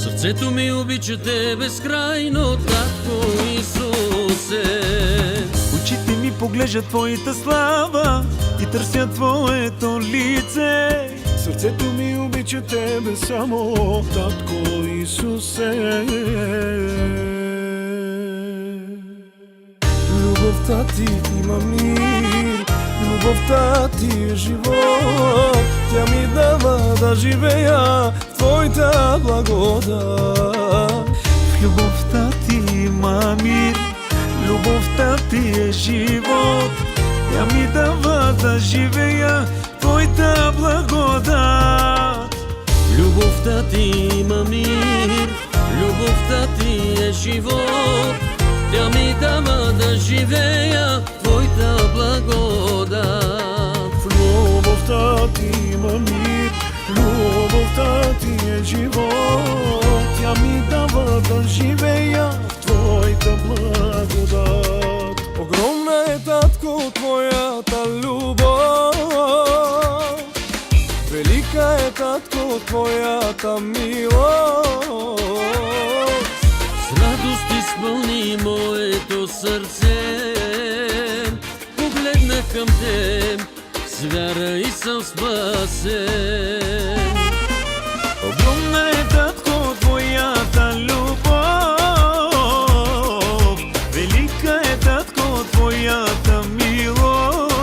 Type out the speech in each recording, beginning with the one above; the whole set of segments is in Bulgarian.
Сърцето ми обича те безкрайно, Татко Исусе. Очите ми поглеждат Твоята слава и търсят Твоето лице. Сърцето ми обича Тебе само, Татко Исусе. Любовта Ти има мир, любовта Ти е живот. Тя ми дава да живея в Твоята благодат. В любовта Ти има мир, любовта Ти е живот. Тя ми дава да живея в Твоята благодат. Любовта Ти има мир, любовта Ти е живот. Тя ми дава да живея в Твоята благодат. В любовта Ти има мир, любовта Ти е живот. Тя ми дава да живея в Твоята благодат. Огромна е, Татко, Твоята любов. Велика е, Татко, Твоята милост. С радост изпълни моето сърце. Погледнах към Теб, с вяра и съм спасен. Огромна е, Татко, Твоята любов. Велика е, Татко, Твоята милост.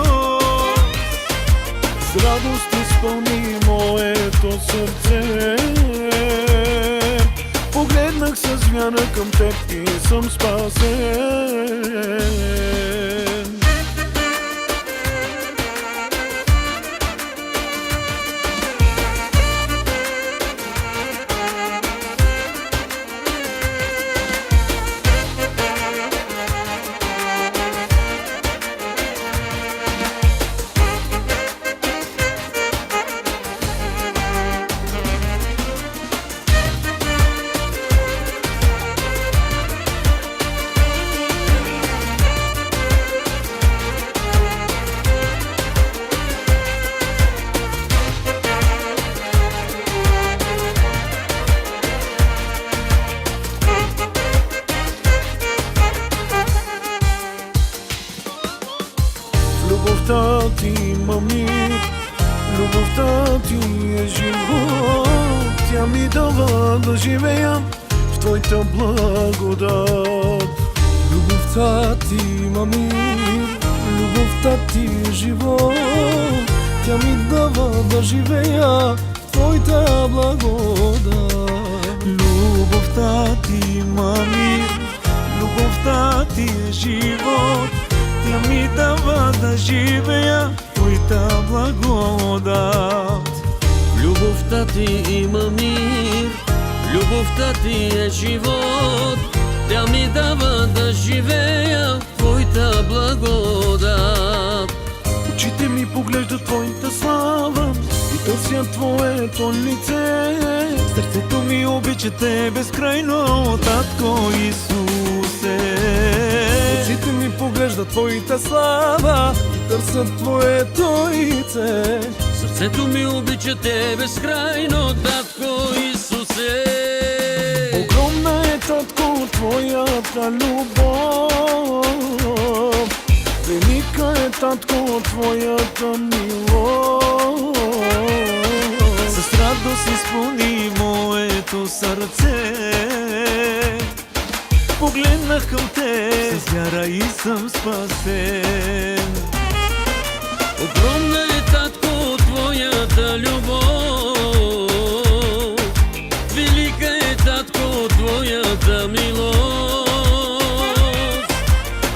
С радост изпълни моето сърце. Погледнах с вяра към Теб и съм спасен. Любовта Ти има мир, любовта Ти е живот. Тя ми дава да живея в Твоята благодат. Любовта Ти има мир, любовта Ти е живот. Тя ми дава да живея в Твоята благодат. Любовта Ти има мир, любовта Ти е живот. Тя ми дава да живея в Твоята благодат. Любовта Ти има мир, любовта Ти е живот. Тя ми дава да живея в Твоята благодат. Очите ми поглеждат Твоята слава и търсят Твоето лице. Сърцето ми обича Те безкрайно, Татко Исусе. Очите ми поглеждат Твоята слава и търсят Твоето лице. Сърцето ми обича Те безкрайно, Татко Исусе. Огромна е, Татко, Твоята любов. Велика е, Татко, Твоята милост. С радост изпълни моето сърце. Погледнах към Те, с вяра и съм спасен. Огромна е, Татко, Твоята любов. Велика е, Татко, Твоята милост.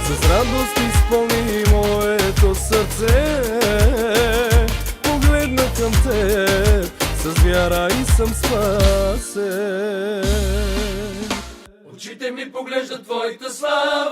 С радост изпълни моето сърце. Погледнах към Теб, с вяра и съм спасен. Очите ми поглеждат Твоята слава